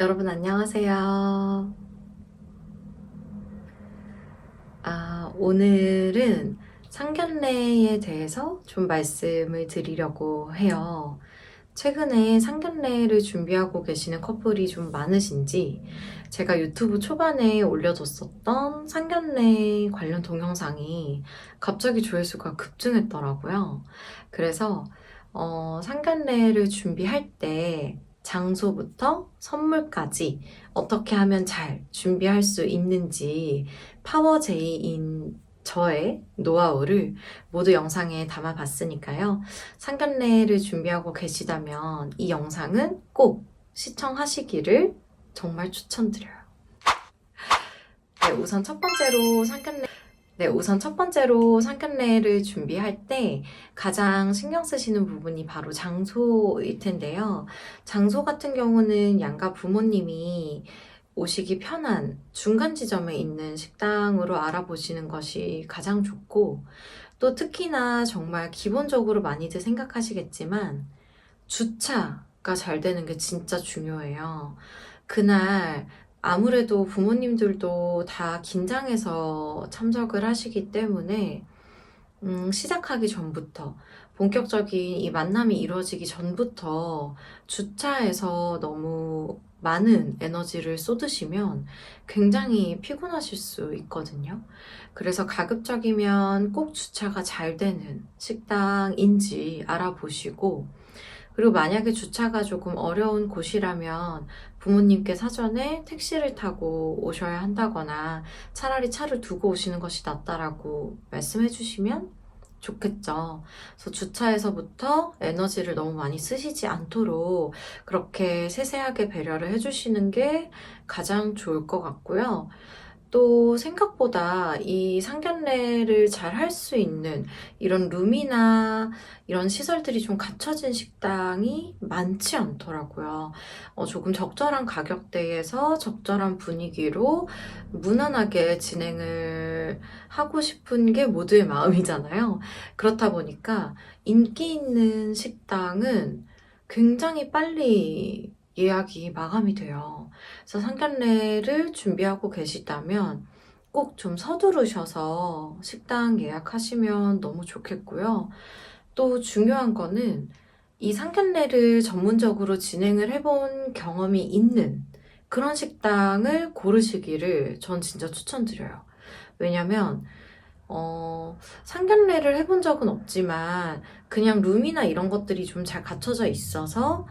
여러분 안녕하세요. 오늘은 상견례에 대해서 좀 말씀을 드리려고 해요. 최근에 상견례를 준비하고 계시는 커플이 좀 많으신지 제가 유튜브 초반에 올려뒀었던 상견례 관련 동영상이 갑자기 조회수가 급증했더라고요. 그래서 상견례를 준비할 때 장소부터 선물까지 어떻게 하면 잘 준비할 수 있는지 파워제이인 저의 노하우를 모두 영상에 담아봤으니까요. 상견례를 준비하고 계시다면 이 영상은 꼭 시청하시기를 정말 추천드려요. 우선 첫 번째로 상견례를 준비할 때 가장 신경 쓰시는 부분이 바로 장소일 텐데요. 장소 같은 경우는 양가 부모님이 오시기 편한 중간 지점에 있는 식당으로 알아보시는 것이 가장 좋고, 또 특히나 정말 기본적으로 많이들 생각하시겠지만 주차가 잘 되는 게 진짜 중요해요. 그날 아무래도 부모님들도 다 긴장해서 참석을 하시기 때문에 시작하기 전부터, 본격적인 이 만남이 이루어지기 전부터 주차해서 너무 많은 에너지를 쏟으시면 굉장히 피곤하실 수 있거든요. 그래서 가급적이면 꼭 주차가 잘 되는 식당인지 알아보시고, 그리고 만약에 주차가 조금 어려운 곳이라면 부모님께 사전에 택시를 타고 오셔야 한다거나 차라리 차를 두고 오시는 것이 낫다라고 말씀해 주시면 좋겠죠. 그래서 주차에서부터 에너지를 너무 많이 쓰시지 않도록 그렇게 세세하게 배려를 해주시는 게 가장 좋을 것 같고요. 또 생각보다 이 상견례를 잘 할 수 있는 이런 룸이나 이런 시설들이 좀 갖춰진 식당이 많지 않더라고요. 조금 적절한 가격대에서 적절한 분위기로 무난하게 진행을 하고 싶은 게 모두의 마음이잖아요. 그렇다 보니까 인기 있는 식당은 굉장히 빨리 예약이 마감이 돼요. 그래서 상견례를 준비하고 계시다면 꼭 좀 서두르셔서 식당 예약하시면 너무 좋겠고요. 또 중요한 거는 이 상견례를 전문적으로 진행을 해본 경험이 있는 그런 식당을 고르시기를 전 진짜 추천드려요. 왜냐면 상견례를 해본 적은 없지만 그냥 룸이나 이런 것들이 좀 잘 갖춰져 있어서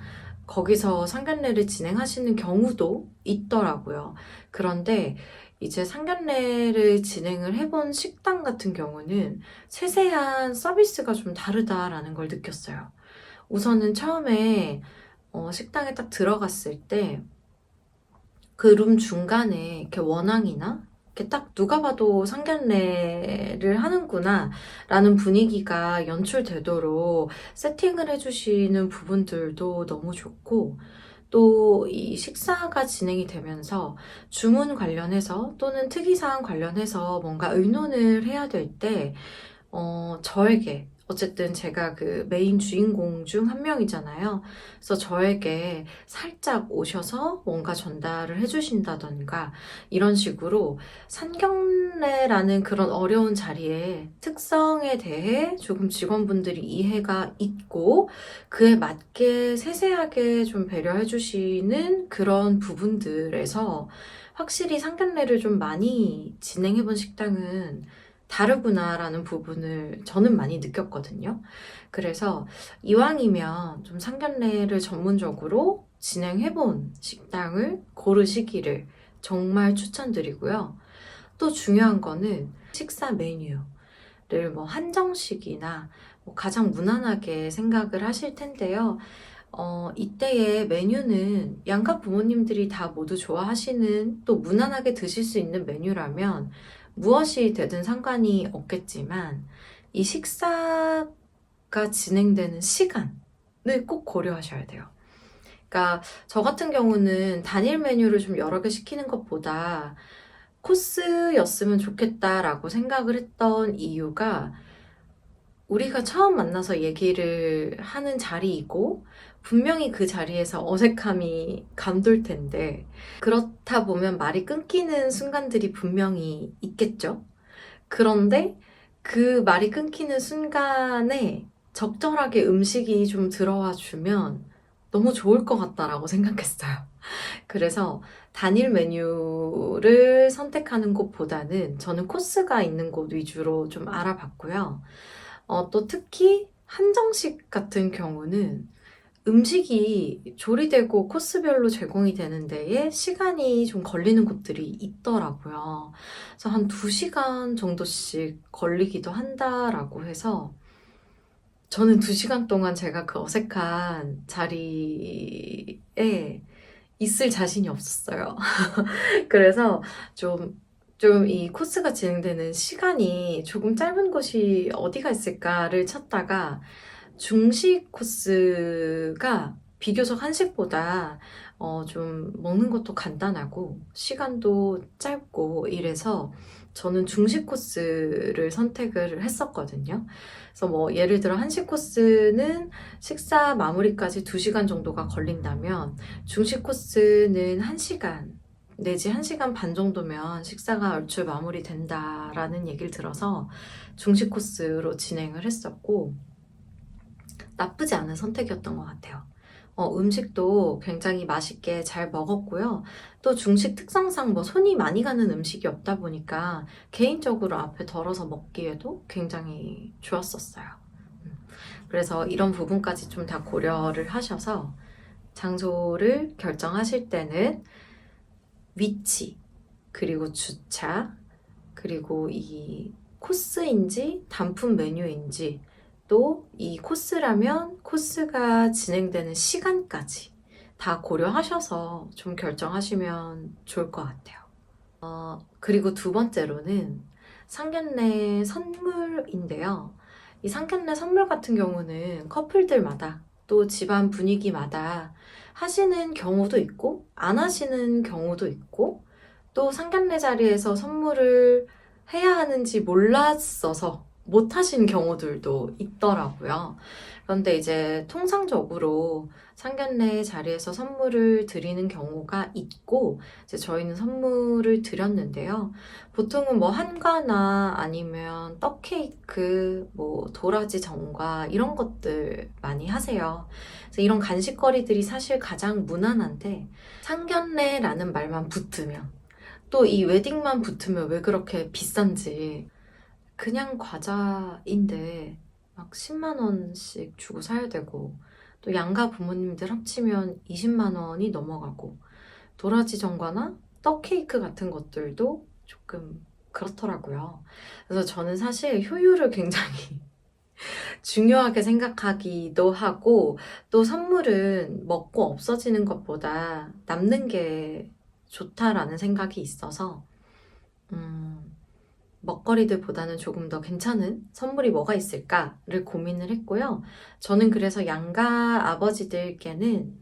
거기서 상견례를 진행하시는 경우도 있더라고요. 그런데 이제 상견례를 진행을 해본 식당 같은 경우는 세세한 서비스가 좀 다르다라는 걸 느꼈어요. 우선은 처음에 식당에 딱 들어갔을 때 그 룸 중간에 이렇게 원앙이나 이렇게 딱 누가 봐도 상견례를 하는구나 라는 분위기가 연출되도록 세팅을 해주시는 부분들도 너무 좋고, 또 이 식사가 진행이 되면서 주문 관련해서 또는 특이사항 관련해서 뭔가 의논을 해야 될 때 저에게, 어쨌든 제가 그 메인 주인공 중 한 명이잖아요. 그래서 저에게 살짝 오셔서 뭔가 전달을 해주신다던가 이런 식으로 상견례라는 그런 어려운 자리에 특성에 대해 조금 직원분들이 이해가 있고 그에 맞게 세세하게 좀 배려해주시는 그런 부분들에서 확실히 상견례를 좀 많이 진행해본 식당은 다르구나라는 부분을 저는 많이 느꼈거든요. 그래서 이왕이면 좀 상견례를 전문적으로 진행해본 식당을 고르시기를 정말 추천드리고요. 또 중요한 거는 식사 메뉴를 뭐 한정식이나 뭐 가장 무난하게 생각을 하실 텐데요. 이때의 메뉴는 양가 부모님들이 다 모두 좋아하시는 또 무난하게 드실 수 있는 메뉴라면 무엇이 되든 상관이 없겠지만 이 식사가 진행되는 시간을 꼭 고려하셔야 돼요. 그러니까 저 같은 경우는 단일 메뉴를 좀 여러 개 시키는 것보다 코스였으면 좋겠다라고 생각을 했던 이유가 우리가 처음 만나서 얘기를 하는 자리이고, 분명히 그 자리에서 어색함이 감돌 텐데, 그렇다 보면 말이 끊기는 순간들이 분명히 있겠죠? 그런데 그 말이 끊기는 순간에 적절하게 음식이 좀 들어와 주면 너무 좋을 것 같다라고 생각했어요. 그래서 단일 메뉴를 선택하는 곳보다는 저는 코스가 있는 곳 위주로 좀 알아봤고요. 또 특히 한정식 같은 경우는 음식이 조리되고 코스별로 제공이 되는 데에 시간이 좀 걸리는 곳들이 있더라고요. 그래서 한 2시간 정도씩 걸리기도 한다라고 해서 저는 2시간 동안 제가 그 어색한 자리에 있을 자신이 없었어요. 그래서 좀 이 코스가 진행되는 시간이 조금 짧은 곳이 어디가 있을까를 찾다가 중식 코스가 비교적 한식보다 좀 먹는 것도 간단하고 시간도 짧고 이래서 저는 중식 코스를 선택을 했었거든요. 그래서 뭐 예를 들어 한식 코스는 식사 마무리까지 2시간 정도가 걸린다면 중식 코스는 1시간 내지 1시간 반 정도면 식사가 얼추 마무리된다라는 얘기를 들어서 중식 코스로 진행을 했었고 나쁘지 않은 선택이었던 것 같아요. 음식도 굉장히 맛있게 잘 먹었고요. 또 중식 특성상 뭐 손이 많이 가는 음식이 없다 보니까 개인적으로 앞에 덜어서 먹기에도 굉장히 좋았었어요. 그래서 이런 부분까지 좀 다 고려를 하셔서 장소를 결정하실 때는 위치, 그리고 주차, 그리고 이 코스인지 단품 메뉴인지 또 이 코스라면 코스가 진행되는 시간까지 다 고려하셔서 좀 결정하시면 좋을 것 같아요. 그리고 2번째로는 상견례 선물인데요. 이 상견례 선물 같은 경우는 커플들마다 또 집안 분위기마다 하시는 경우도 있고 안 하시는 경우도 있고 또 상견례 자리에서 선물을 해야 하는지 몰랐어서 못 하신 경우들도 있더라고요. 그런데 이제 통상적으로 상견례 자리에서 선물을 드리는 경우가 있고 이제 저희는 선물을 드렸는데요. 보통은 뭐 한과나 아니면 떡 케이크, 뭐 도라지 전과 이런 것들 많이 하세요. 그래서 이런 간식거리들이 사실 가장 무난한데 상견례라는 말만 붙으면 또 이 웨딩만 붙으면 왜 그렇게 비싼지 그냥 과자인데 막 10만 원씩 주고 사야 되고 또 양가 부모님들 합치면 20만 원이 넘어가고 도라지 전과나 떡 케이크 같은 것들도 조금 그렇더라고요. 그래서 저는 사실 효율을 굉장히 중요하게 생각하기도 하고 또 선물은 먹고 없어지는 것보다 남는 게 좋다라는 생각이 있어서 먹거리들보다는 조금 더 괜찮은 선물이 뭐가 있을까를 고민을 했고요. 저는 그래서 양가 아버지들께는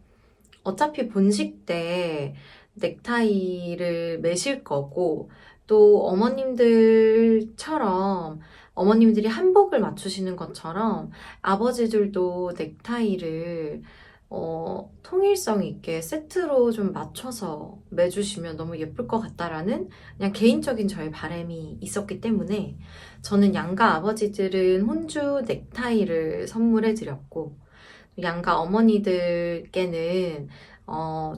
어차피 본식 때 넥타이를 매실 거고 또 어머님들처럼 어머님들이 한복을 맞추시는 것처럼 아버지들도 넥타이를 통일성 있게 세트로 좀 맞춰서 매주시면 너무 예쁠 것 같다라는 그냥 개인적인 저의 바람이 있었기 때문에 저는 양가 아버지들은 혼주 넥타이를 선물해 드렸고 양가 어머니들께는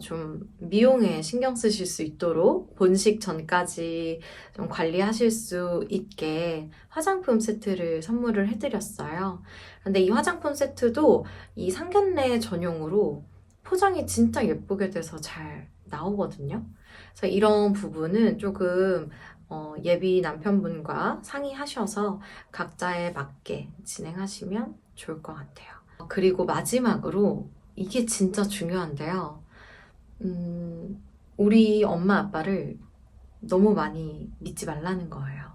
좀 미용에 신경 쓰실 수 있도록 본식 전까지 좀 관리하실 수 있게 화장품 세트를 선물을 해드렸어요. 근데 이 화장품 세트도 이 상견례 전용으로 포장이 진짜 예쁘게 돼서 잘 나오거든요. 그래서 이런 부분은 조금 예비 남편분과 상의하셔서 각자에 맞게 진행하시면 좋을 것 같아요. 그리고 마지막으로 이게 진짜 중요한데요. 우리 엄마 아빠를 너무 많이 믿지 말라는 거예요.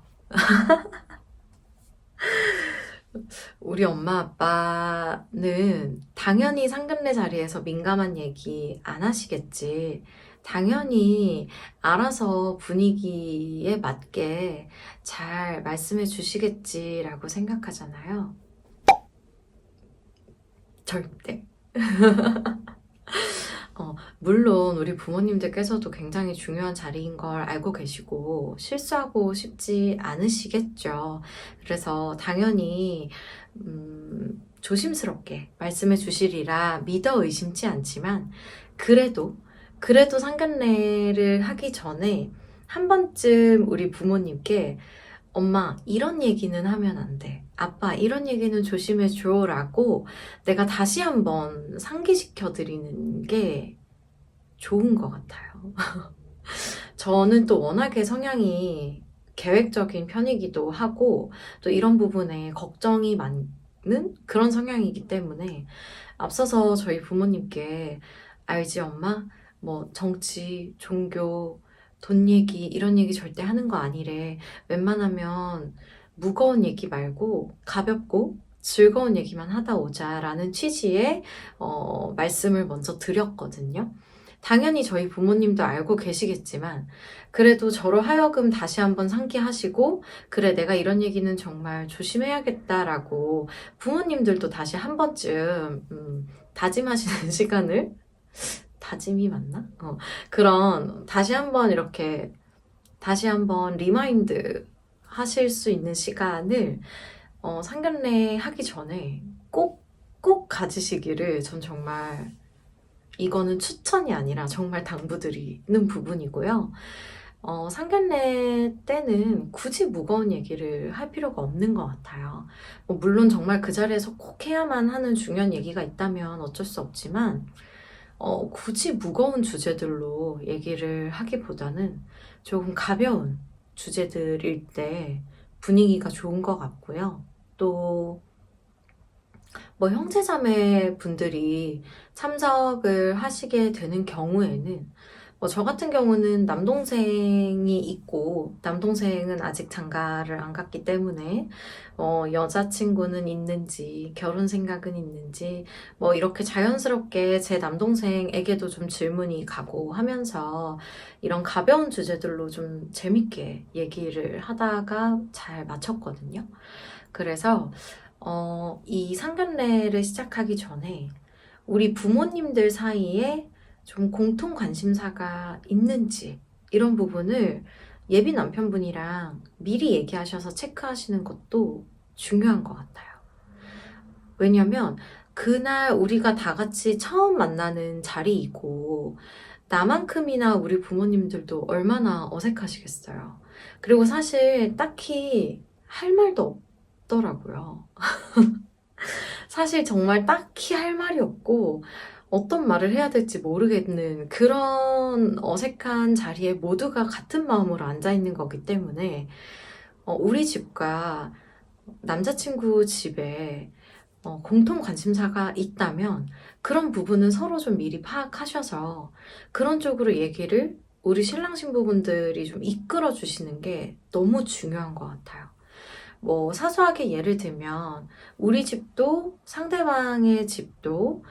우리 엄마 아빠는 당연히 상견례 자리에서 민감한 얘기 안 하시겠지. 당연히 알아서 분위기에 맞게 잘 말씀해 주시겠지라고 생각하잖아요. 절대. 물론 우리 부모님들께서도 굉장히 중요한 자리인 걸 알고 계시고 실수하고 싶지 않으시겠죠. 그래서 당연히 조심스럽게 말씀해 주시리라 믿어 의심치 않지만 그래도 상견례를 하기 전에 한 번쯤 우리 부모님께 엄마, 이런 얘기는 하면 안 돼. 아빠, 이런 얘기는 조심해줘. 라고 내가 다시 한번 상기시켜 드리는 게 좋은 것 같아요. 저는 또 워낙에 성향이 계획적인 편이기도 하고, 또 이런 부분에 걱정이 많은 그런 성향이기 때문에, 앞서서 저희 부모님께, 알지, 엄마? 뭐, 정치, 종교, 돈 얘기, 이런 얘기 절대 하는 거 아니래. 웬만하면 무거운 얘기 말고 가볍고 즐거운 얘기만 하다 오자라는 취지의 말씀을 먼저 드렸거든요. 당연히 저희 부모님도 알고 계시겠지만 그래도 저로 하여금 다시 한번 상기하시고 그래 내가 이런 얘기는 정말 조심해야겠다라고 부모님들도 다시 한 번쯤 다짐하시는 시간을 다짐이 맞나? 그런 다시 한번 이렇게 다시 한번 리마인드 하실 수 있는 시간을 상견례 하기 전에 꼭 가지시기를 전 정말 이거는 추천이 아니라 정말 당부드리는 부분이고요. 상견례 때는 굳이 무거운 얘기를 할 필요가 없는 것 같아요. 물론 정말 그 자리에서 꼭 해야만 하는 중요한 얘기가 있다면 어쩔 수 없지만 굳이 무거운 주제들로 얘기를 하기보다는 조금 가벼운 주제들일 때 분위기가 좋은 것 같고요. 또 뭐 형제자매 분들이 참석을 하시게 되는 경우에는 저 같은 경우는 남동생이 있고 남동생은 아직 장가를 안 갔기 때문에 여자친구는 있는지 결혼 생각은 있는지 뭐 이렇게 자연스럽게 제 남동생에게도 좀 질문이 가고 하면서 이런 가벼운 주제들로 좀 재밌게 얘기를 하다가 잘 마쳤거든요. 그래서 이 상견례를 시작하기 전에 우리 부모님들 사이에 좀 공통 관심사가 있는지 이런 부분을 예비 남편분이랑 미리 얘기하셔서 체크하시는 것도 중요한 것 같아요. 왜냐면 그날 우리가 다 같이 처음 만나는 자리이고 나만큼이나 우리 부모님들도 얼마나 어색하시겠어요. 그리고 사실 딱히 할 말도 없더라고요. 사실 정말 딱히 할 말이 없고 어떤 말을 해야 될지 모르겠는 그런 어색한 자리에 모두가 같은 마음으로 앉아 있는 거기 때문에 우리 집과 남자친구 집에 공통 관심사가 있다면 그런 부분은 서로 좀 미리 파악하셔서 그런 쪽으로 얘기를 우리 신랑 신부분들이 좀 이끌어 주시는 게 너무 중요한 것 같아요. 뭐 사소하게 예를 들면 우리 집도 상대방의 집도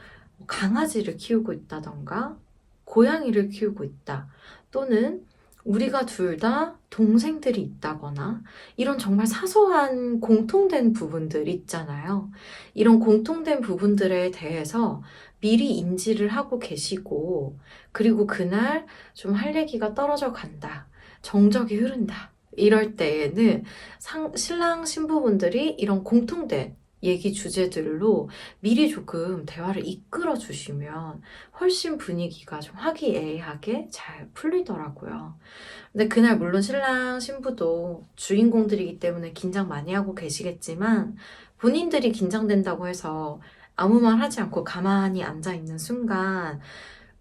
강아지를 키우고 있다던가 고양이를 키우고 있다 또는 우리가 둘 다 동생들이 있다거나 이런 정말 사소한 공통된 부분들 있잖아요. 이런 공통된 부분들에 대해서 미리 인지를 하고 계시고 그리고 그날 좀 할 얘기가 떨어져 간다. 정적이 흐른다. 이럴 때에는 신랑 신부분들이 이런 공통된 얘기 주제들로 미리 조금 대화를 이끌어 주시면 훨씬 분위기가 좀 화기애애하게 잘 풀리더라고요. 근데 그날 물론 신랑 신부도 주인공들이기 때문에 긴장 많이 하고 계시겠지만 본인들이 긴장된다고 해서 아무 말 하지 않고 가만히 앉아 있는 순간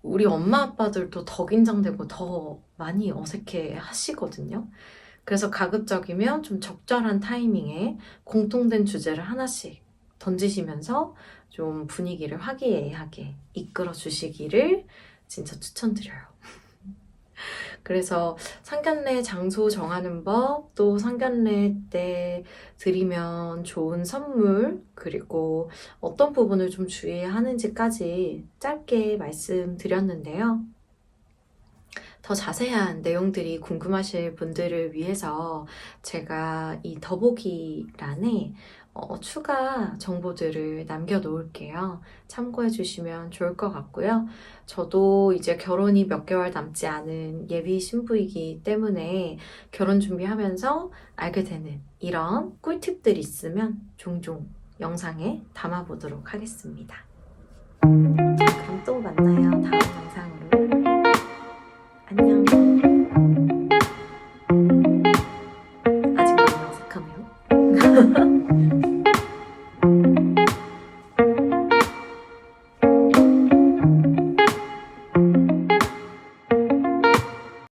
우리 엄마 아빠들도 더 긴장되고 더 많이 어색해 하시거든요. 그래서 가급적이면 좀 적절한 타이밍에 공통된 주제를 하나씩 던지시면서 좀 분위기를 화기애애하게 이끌어 주시기를 진짜 추천드려요. 그래서 상견례 장소 정하는 법, 또 상견례 때 드리면 좋은 선물, 그리고 어떤 부분을 좀 주의해야 하는지까지 짧게 말씀드렸는데요. 더 자세한 내용들이 궁금하실 분들을 위해서 제가 이 더보기란에 추가 정보들을 남겨놓을게요. 참고해 주시면 좋을 것 같고요. 저도 이제 결혼이 몇 개월 남지 않은 예비 신부이기 때문에 결혼 준비하면서 알게 되는 이런 꿀팁들이 있으면 종종 영상에 담아보도록 하겠습니다. 그럼 또 만나요. 다음 영상으로.